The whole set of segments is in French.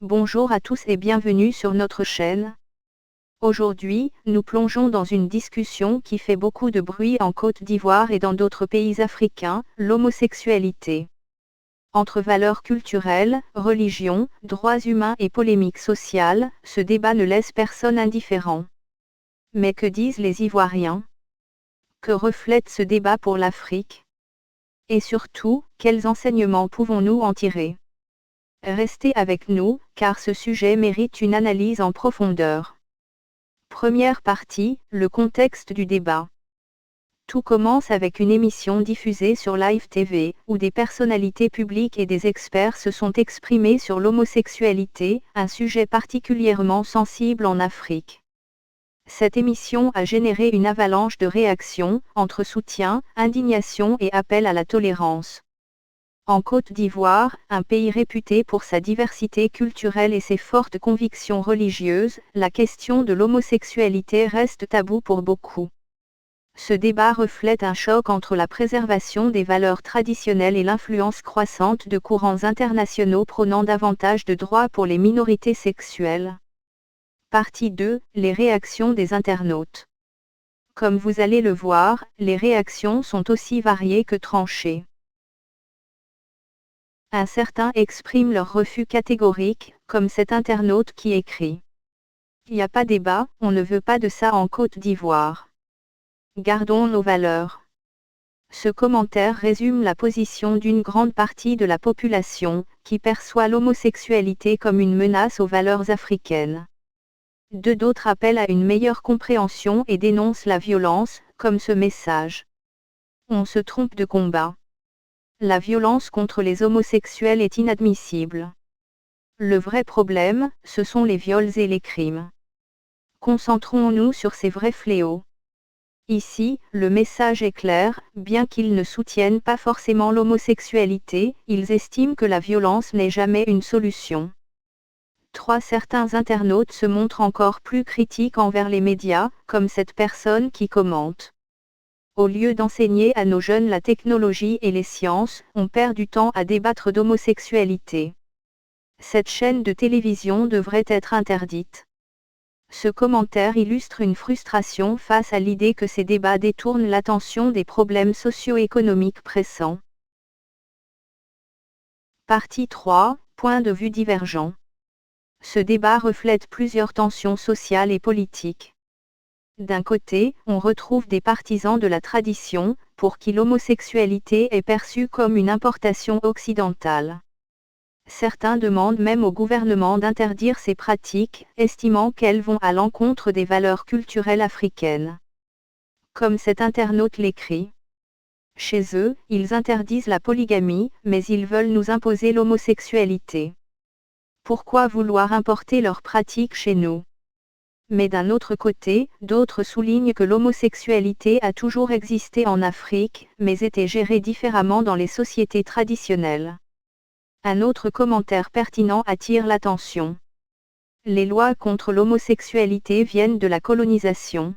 Bonjour à tous et bienvenue sur notre chaîne. Aujourd'hui, nous plongeons dans une discussion qui fait beaucoup de bruit en Côte d'Ivoire et dans d'autres pays africains, l'homosexualité. Entre valeurs culturelles, religion, droits humains et polémiques sociales, ce débat ne laisse personne indifférent. Mais que disent les Ivoiriens? Que reflète ce débat pour l'Afrique? Et surtout, quels enseignements pouvons-nous en tirer? Restez avec nous, car ce sujet mérite une analyse en profondeur. Première partie, le contexte du débat. Tout commence avec une émission diffusée sur Live TV, où des personnalités publiques et des experts se sont exprimés sur l'homosexualité, un sujet particulièrement sensible en Afrique. Cette émission a généré une avalanche de réactions, entre soutien, indignation et appel à la tolérance. En Côte d'Ivoire, un pays réputé pour sa diversité culturelle et ses fortes convictions religieuses, la question de l'homosexualité reste taboue pour beaucoup. Ce débat reflète un choc entre la préservation des valeurs traditionnelles et l'influence croissante de courants internationaux prônant davantage de droits pour les minorités sexuelles. Partie 2, les réactions des internautes. Comme vous allez le voir, les réactions sont aussi variées que tranchées. Certains expriment leur refus catégorique, comme cet internaute qui écrit: Il n'y a pas débat, on ne veut pas de ça en Côte d'Ivoire. Gardons nos valeurs. Ce commentaire résume la position d'une grande partie de la population, qui perçoit l'homosexualité comme une menace aux valeurs africaines. D'autres appellent à une meilleure compréhension et dénoncent la violence, comme ce message. On se trompe de combat. La violence contre les homosexuels est inadmissible. Le vrai problème, ce sont les viols et les crimes. Concentrons-nous sur ces vrais fléaux. Ici, le message est clair, bien qu'ils ne soutiennent pas forcément l'homosexualité, ils estiment que la violence n'est jamais une solution. Certains internautes se montrent encore plus critiques envers les médias, comme cette personne qui commente. Au lieu d'enseigner à nos jeunes la technologie et les sciences, on perd du temps à débattre d'homosexualité. Cette chaîne de télévision devrait être interdite. Ce commentaire illustre une frustration face à l'idée que ces débats détournent l'attention des problèmes socio-économiques pressants. Partie 3, point de vue divergent. Ce débat reflète plusieurs tensions sociales et politiques. D'un côté, on retrouve des partisans de la tradition, pour qui l'homosexualité est perçue comme une importation occidentale. Certains demandent même au gouvernement d'interdire ces pratiques, estimant qu'elles vont à l'encontre des valeurs culturelles africaines. Comme cet internaute l'écrit. Chez eux, ils interdisent la polygamie, mais ils veulent nous imposer l'homosexualité. Pourquoi vouloir importer leurs pratiques chez nous? Mais d'un autre côté, d'autres soulignent que l'homosexualité a toujours existé en Afrique, mais était gérée différemment dans les sociétés traditionnelles. Un autre commentaire pertinent attire l'attention. Les lois contre l'homosexualité viennent de la colonisation.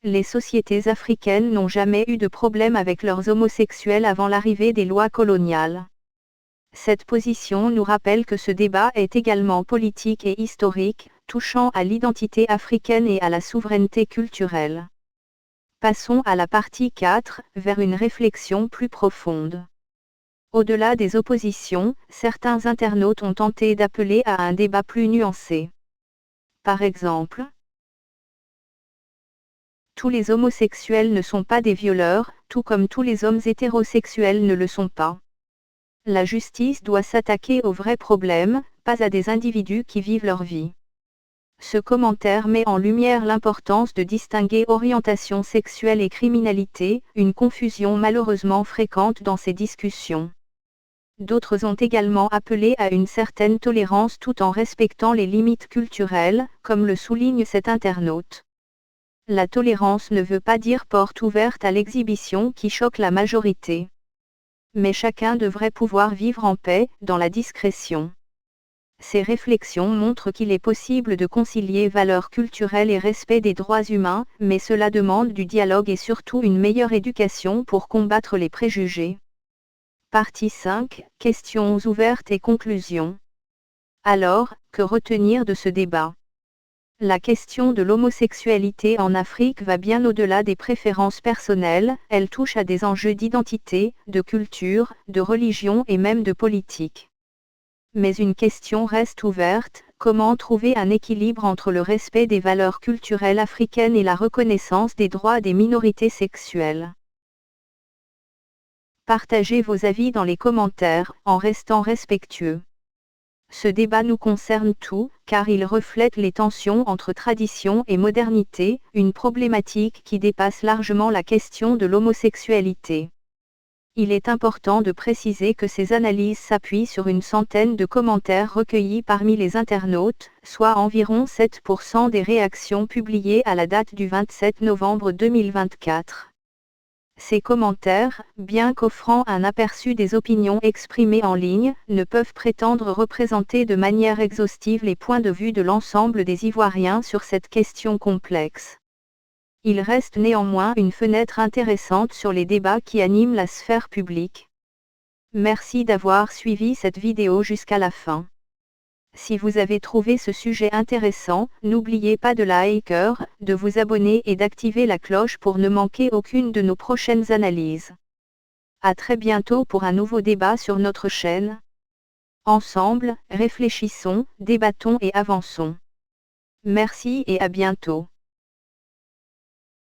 Les sociétés africaines n'ont jamais eu de problème avec leurs homosexuels avant l'arrivée des lois coloniales. Cette position nous rappelle que ce débat est également politique et historique, touchant à l'identité africaine et à la souveraineté culturelle. Passons à la partie 4, vers une réflexion plus profonde. Au-delà des oppositions, certains internautes ont tenté d'appeler à un débat plus nuancé. Par exemple, tous les homosexuels ne sont pas des violeurs, tout comme tous les hommes hétérosexuels ne le sont pas. La justice doit s'attaquer aux vrais problèmes, pas à des individus qui vivent leur vie. Ce commentaire met en lumière l'importance de distinguer orientation sexuelle et criminalité, une confusion malheureusement fréquente dans ces discussions. D'autres ont également appelé à une certaine tolérance tout en respectant les limites culturelles, comme le souligne cet internaute. La tolérance ne veut pas dire porte ouverte à l'exhibition qui choque la majorité. Mais chacun devrait pouvoir vivre en paix, dans la discrétion. Ces réflexions montrent qu'il est possible de concilier valeurs culturelles et respect des droits humains, mais cela demande du dialogue et surtout une meilleure éducation pour combattre les préjugés. Partie 5, questions ouvertes et conclusions. Alors, que retenir de ce débat? La question de l'homosexualité en Afrique va bien au-delà des préférences personnelles, elle touche à des enjeux d'identité, de culture, de religion et même de politique. Mais une question reste ouverte, comment trouver un équilibre entre le respect des valeurs culturelles africaines et la reconnaissance des droits des minorités sexuelles? Partagez vos avis dans les commentaires, en restant respectueux. Ce débat nous concerne tous, car il reflète les tensions entre tradition et modernité, une problématique qui dépasse largement la question de l'homosexualité. Il est important de préciser que ces analyses s'appuient sur une centaine de commentaires recueillis parmi les internautes, soit environ 7% des réactions publiées à la date du 27 novembre 2024. Ces commentaires, bien qu'offrant un aperçu des opinions exprimées en ligne, ne peuvent prétendre représenter de manière exhaustive les points de vue de l'ensemble des Ivoiriens sur cette question complexe. Il reste néanmoins une fenêtre intéressante sur les débats qui animent la sphère publique. Merci d'avoir suivi cette vidéo jusqu'à la fin. Si vous avez trouvé ce sujet intéressant, n'oubliez pas de liker, de vous abonner et d'activer la cloche pour ne manquer aucune de nos prochaines analyses. À très bientôt pour un nouveau débat sur notre chaîne. Ensemble, réfléchissons, débattons et avançons. Merci et à bientôt.